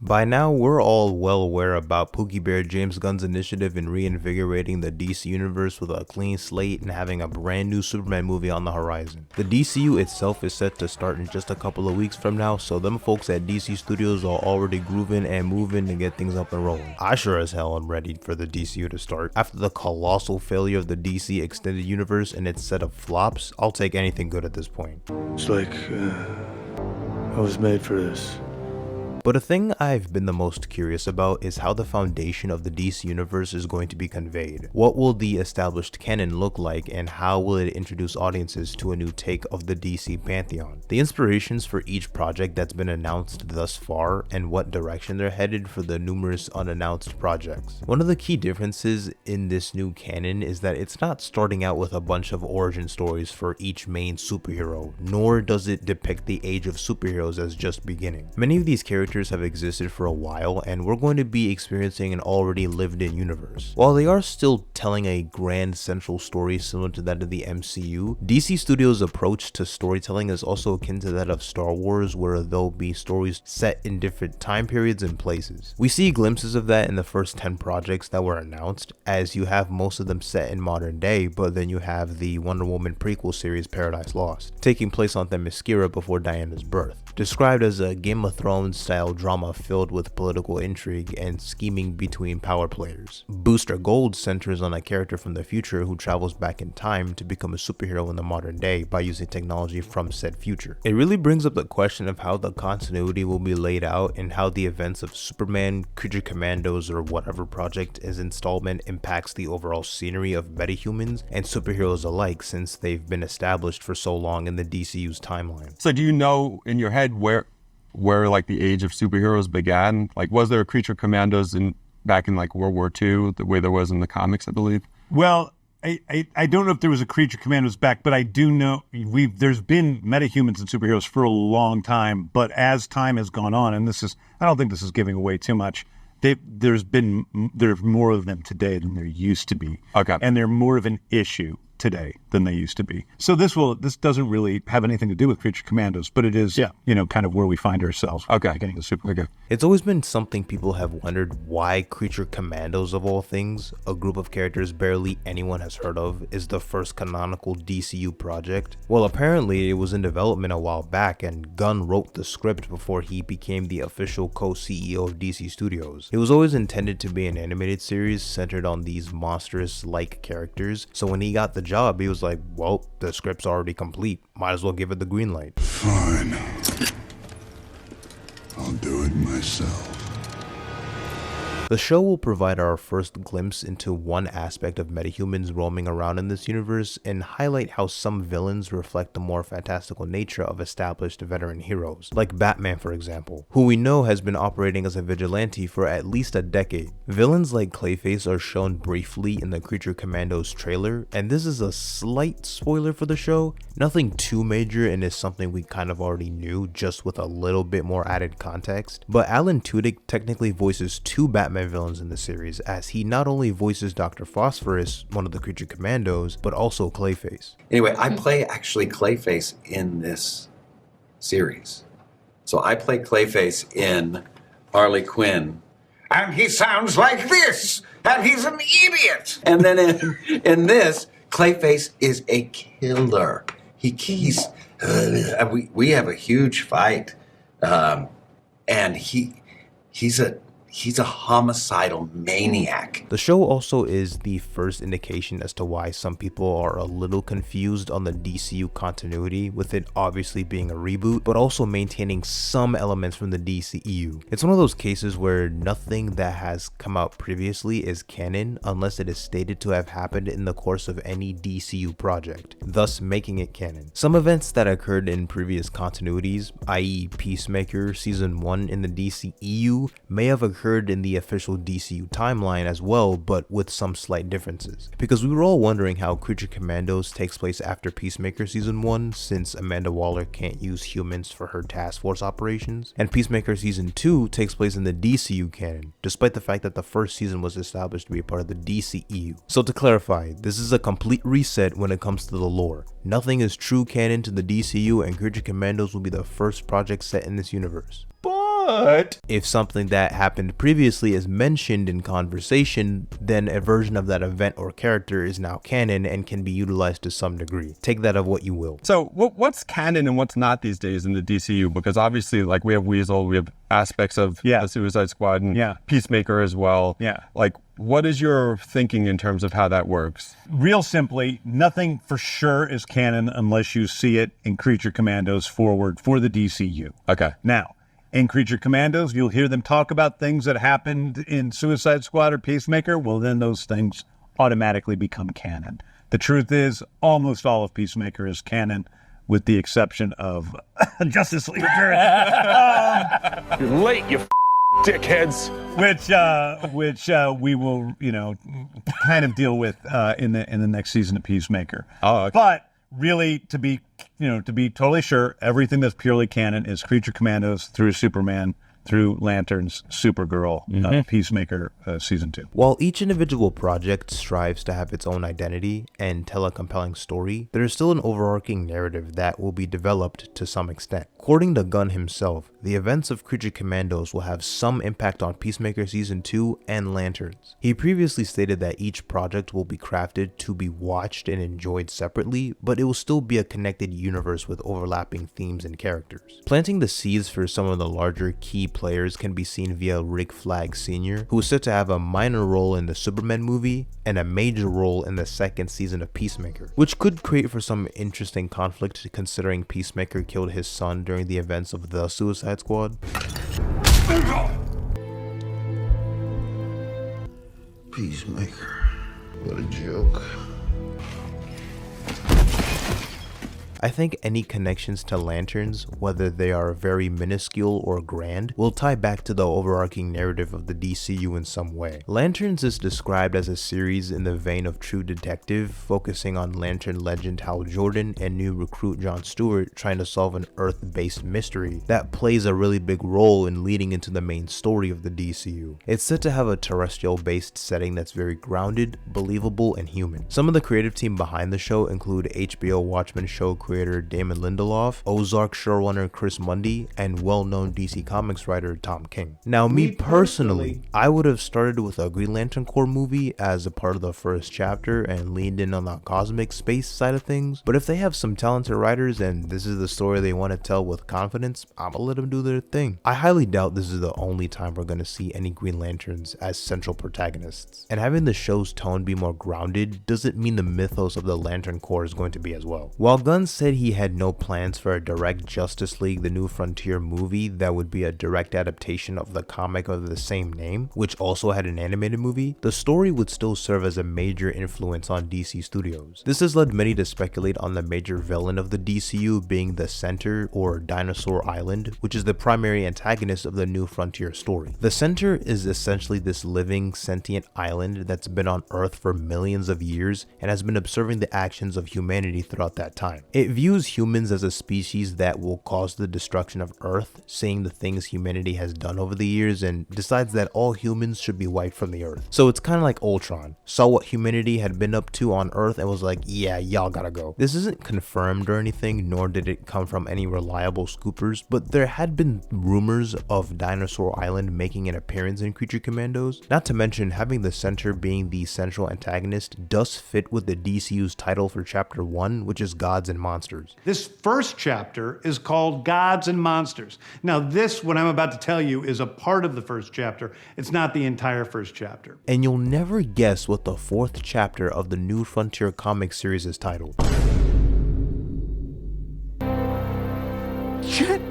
By now, we're all well aware about Pookie Bear James Gunn's initiative in reinvigorating the DC universe with a clean slate and having a brand new Superman movie on the horizon. The DCU itself is set to start in just a couple of weeks from now, so them folks at DC Studios are already grooving and moving to get things up and rolling. I sure as hell am ready for the DCU to start. After the colossal failure of the DC Extended Universe and its set of flops, I'll take anything good at this point. It's like, I was made for this. But a thing I've been the most curious about is how the foundation of the DC universe is going to be conveyed. What will the established canon look like, and how will it introduce audiences to a new take of the DC pantheon? The inspirations for each project that's been announced thus far, and what direction they're headed for the numerous unannounced projects. One of the key differences in this new canon is that it's not starting out with a bunch of origin stories for each main superhero, nor does it depict the age of superheroes as just beginning. Many of these characters have existed for a while, and we're going to be experiencing an already lived-in universe. While they are still telling a grand central story similar to that of the MCU, DC Studios' approach to storytelling is also akin to that of Star Wars, where there'll be stories set in different time periods and places. We see glimpses of that in the first 10 projects that were announced, as you have most of them set in modern day, but then you have the Wonder Woman prequel series Paradise Lost, taking place on Themyscira before Diana's birth. Described as a Game of Thrones style drama filled with political intrigue and scheming between power players. Booster Gold centers on a character from the future who travels back in time to become a superhero in the modern day by using technology from said future. It really brings up the question of how the continuity will be laid out and how the events of Superman, Creature Commandos, or whatever project is installment impacts the overall scenery of metahumans and superheroes alike, since they've been established for so long in the DCU's timeline. So do you know in your head where like the age of superheroes began? Like, was there a Creature Commandos back in like World War II, the way there was in the comics, I believe? Well, I don't know if there was a Creature Commandos back, but I do know there's been metahumans and superheroes for a long time. But as time has gone on, and I don't think this is giving away too much, there's more of them today than there used to be. Okay. And they're more of an issue today than they used to be. So this doesn't really have anything to do with Creature Commandos, but it is, kind of where we find ourselves. Okay. Getting a super. Okay. It's always been something people have wondered why Creature Commandos, of all things, a group of characters barely anyone has heard of, is the first canonical DCU project. Well, apparently it was in development a while back, and Gunn wrote the script before he became the official co-CEO of DC Studios. It was always intended to be an animated series centered on these monstrous-like characters, so when he got the job, he was like, well, the script's already complete, might as well give it the green light. Fine. I'll do it myself. The show will provide our first glimpse into one aspect of metahumans roaming around in this universe and highlight how some villains reflect the more fantastical nature of established veteran heroes, like Batman for example, who we know has been operating as a vigilante for at least a decade. Villains like Clayface are shown briefly in the Creature Commandos trailer, and this is a slight spoiler for the show, nothing too major and is something we kind of already knew, just with a little bit more added context. But Alan Tudyk technically voices two Batman villains in the series, as he not only voices Dr. Phosphorus, one of the Creature Commandos, but also Clayface. Anyway, I play actually Clayface in this series. So I play Clayface in Harley Quinn. And he sounds like this, and he's an idiot. And then in this, Clayface is a killer. We have a huge fight, and he's a homicidal maniac. The show also is the first indication as to why some people are a little confused on the DCU continuity, with it obviously being a reboot, but also maintaining some elements from the DCEU. It's one of those cases where nothing that has come out previously is canon unless it is stated to have happened in the course of any DCU project, thus making it canon. Some events that occurred in previous continuities, i.e. Peacemaker Season 1 in the DCEU, may have occurred in the official DCU timeline as well, but with some slight differences. Because we were all wondering how Creature Commandos takes place after Peacemaker Season 1, since Amanda Waller can't use humans for her task force operations, and Peacemaker Season 2 takes place in the DCU canon, despite the fact that the first season was established to be a part of the DCEU. So to clarify, this is a complete reset when it comes to the lore. Nothing is true canon to the DCU, and Creature Commandos will be the first project set in this universe. But But if something that happened previously is mentioned in conversation, then a version of that event or character is now canon and can be utilized to some degree. Take that of what you will. So what's canon and what's not these days in the DCU? Because obviously, like, we have Weasel, we have aspects of the Suicide Squad and Peacemaker as well. Yeah. Like, what is your thinking in terms of how that works? Real simply, nothing for sure is canon unless you see it in Creature Commandos forward for the DCU. Okay. Now, in Creature Commandos, you'll hear them talk about things that happened in Suicide Squad or Peacemaker. Well, then those things automatically become canon. The truth is, almost all of Peacemaker is canon, with the exception of Justice League Appearance. You're late, you dickheads. Which we will, kind of deal with in the next season of Peacemaker. Oh, okay. But really, to be totally sure, everything that's purely canon is Creature Commandos through Superman, through Lanterns, Supergirl, Peacemaker Season 2. While each individual project strives to have its own identity and tell a compelling story, there is still an overarching narrative that will be developed to some extent. According to Gunn himself, the events of Creature Commandos will have some impact on Peacemaker Season 2 and Lanterns. He previously stated that each project will be crafted to be watched and enjoyed separately, but it will still be a connected universe with overlapping themes and characters. Planting the seeds for some of the larger key players can be seen via Rick Flag Sr., who is set to have a minor role in the Superman movie and a major role in the second season of Peacemaker, which could create for some interesting conflict considering Peacemaker killed his son during the events of the Suicide Squad. Peacemaker. What a joke. I think any connections to Lanterns, whether they are very minuscule or grand, will tie back to the overarching narrative of the DCU in some way. Lanterns is described as a series in the vein of True Detective, focusing on Lantern legend Hal Jordan and new recruit John Stewart trying to solve an Earth-based mystery that plays a really big role in leading into the main story of the DCU. It's said to have a terrestrial-based setting that's very grounded, believable, and human. Some of the creative team behind the show include HBO Watchmen show creator Damon Lindelof, Ozark showrunner Chris Mundy, and well-known DC Comics writer Tom King. Now, me personally, I would have started with a Green Lantern Corps movie as a part of the first chapter and leaned in on the cosmic space side of things, but if they have some talented writers and this is the story they want to tell with confidence, I'm gonna let them do their thing. I highly doubt this is the only time we're gonna see any Green Lanterns as central protagonists, and having the show's tone be more grounded doesn't mean the mythos of the Lantern Corps is going to be as well. While Gunn said he had no plans for a direct Justice League The New Frontier movie that would be a direct adaptation of the comic of the same name, which also had an animated movie, the story would still serve as a major influence on DC Studios. This has led many to speculate on the major villain of the DCU being the Center, or Dinosaur Island, which is the primary antagonist of the New Frontier story. The Center is essentially this living, sentient island that's been on Earth for millions of years and has been observing the actions of humanity throughout that time. It views humans as a species that will cause the destruction of Earth, seeing the things humanity has done over the years, and decides that all humans should be wiped from the Earth. So it's kind of like Ultron, saw what humanity had been up to on Earth and was like, yeah, y'all gotta go. This isn't confirmed or anything, nor did it come from any reliable scoopers, but there had been rumors of Dinosaur Island making an appearance in Creature Commandos. Not to mention, having the Center being the central antagonist does fit with the DCU's title for Chapter 1, which is Gods and Monsters. This first chapter is called Gods and Monsters. Now this, what I'm about to tell you, is a part of the first chapter. It's not the entire first chapter. And you'll never guess what the fourth chapter of the New Frontier comic series is titled. Shit!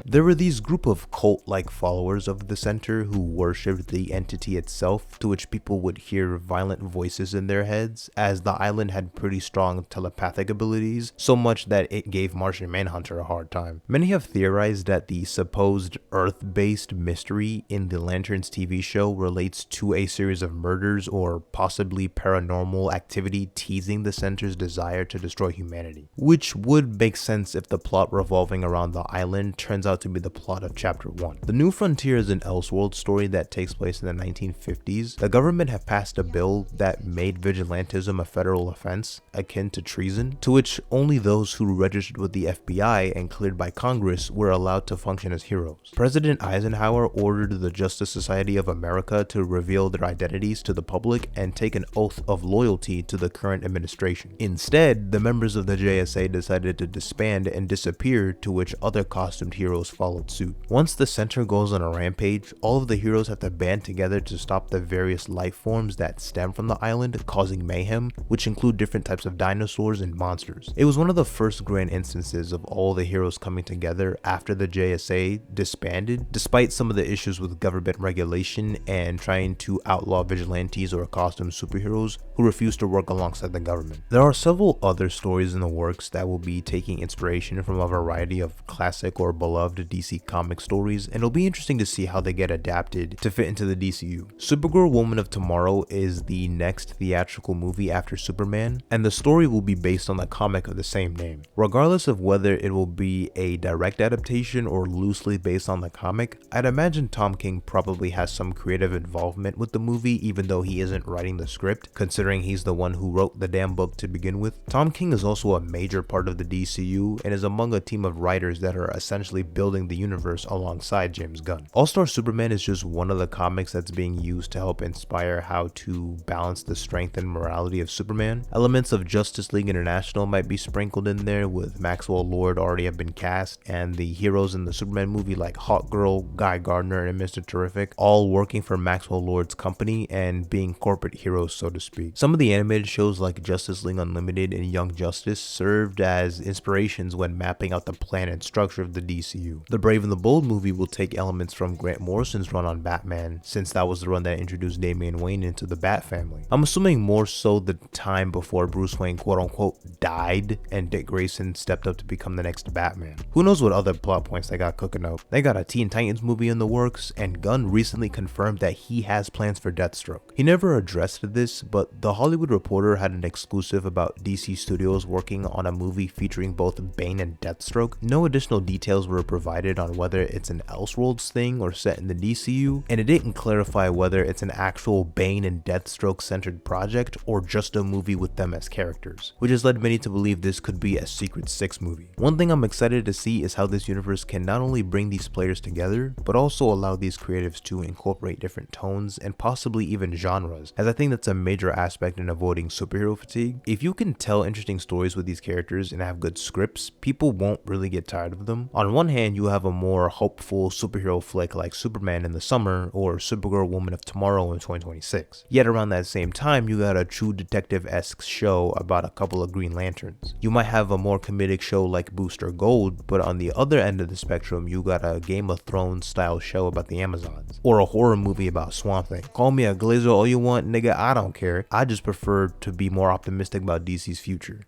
There were these group of cult-like followers of the Center who worshipped the entity itself, to which people would hear violent voices in their heads, as the island had pretty strong telepathic abilities, so much that it gave Martian Manhunter a hard time. Many have theorized that the supposed Earth-based mystery in the Lanterns TV show relates to a series of murders or possibly paranormal activity teasing the Center's desire to destroy humanity, which would make sense if the plot revolving around the island turns out to be the plot of Chapter 1. The New Frontier is an Elseworld story that takes place in the 1950s. The government have passed a bill that made vigilantism a federal offense, akin to treason, to which only those who registered with the FBI and cleared by Congress were allowed to function as heroes. President Eisenhower ordered the Justice Society of America to reveal their identities to the public and take an oath of loyalty to the current administration. Instead, the members of the JSA decided to disband and disappear, to which other costumed heroes followed suit. Once the center goes on a rampage, all of the heroes have to band together to stop the various life forms that stem from the island, causing mayhem, which include different types of dinosaurs and monsters. It was one of the first grand instances of all the heroes coming together after the JSA disbanded, despite some of the issues with government regulation and trying to outlaw vigilantes or costume superheroes who refuse to work alongside the government. There are several other stories in the works that will be taking inspiration from a variety of classic or beloved DC comic stories, and it'll be interesting to see how they get adapted to fit into the DCU. Supergirl Woman of Tomorrow is the next theatrical movie after Superman, and the story will be based on the comic of the same name. Regardless of whether it will be a direct adaptation or loosely based on the comic, I'd imagine Tom King probably has some creative involvement with the movie, even though he isn't writing the script, considering he's the one who wrote the damn book to begin with. Tom King is also a major part of the DCU and is among a team of writers that are essentially building the universe alongside James Gunn. All-Star Superman is just one of the comics that's being used to help inspire how to balance the strength and morality of Superman. Elements of Justice League International might be sprinkled in there, with Maxwell Lord already have been cast, and the heroes in the Superman movie like Hawkgirl, Guy Gardner, and Mr. Terrific all working for Maxwell Lord's company and being corporate heroes, so to speak. Some of the animated shows like Justice League Unlimited and Young Justice served as inspirations when mapping out the plan and structure of the DCU. The Brave and the Bold movie will take elements from Grant Morrison's run on Batman, since that was the run that introduced Damian Wayne into the Bat family. I'm assuming more so the time before Bruce Wayne quote-unquote died and Dick Grayson stepped up to become the next Batman. Who knows what other plot points they got cooking up. They got a Teen Titans movie in the works, and Gunn recently confirmed that he has plans for Deathstroke. He never addressed this, but The Hollywood Reporter had an exclusive about DC Studios working on a movie featuring both Bane and Deathstroke. No additional details were provided on whether it's an Elseworlds thing or set in the DCU, and it didn't clarify whether it's an actual Bane and Deathstroke centered project or just a movie with them as characters, which has led many to believe this could be a Secret Six movie. One thing I'm excited to see is how this universe can not only bring these players together, but also allow these creatives to incorporate different tones and possibly even genres, as I think that's a major aspect in avoiding superhero fatigue. If you can tell interesting stories with these characters and have good scripts, people won't really get tired of them. On one hand, you have a more hopeful superhero flick like Superman in the summer or Supergirl Woman of Tomorrow in 2026. Yet around that same time, you got a True Detective-esque show about a couple of Green Lanterns. You might have a more comedic show like Booster Gold, but on the other end of the spectrum, you got a Game of Thrones style show about the Amazons, or a horror movie about Swamp Thing. Call me a glazer all you want, nigga, I don't care. I just prefer to be more optimistic about DC's future.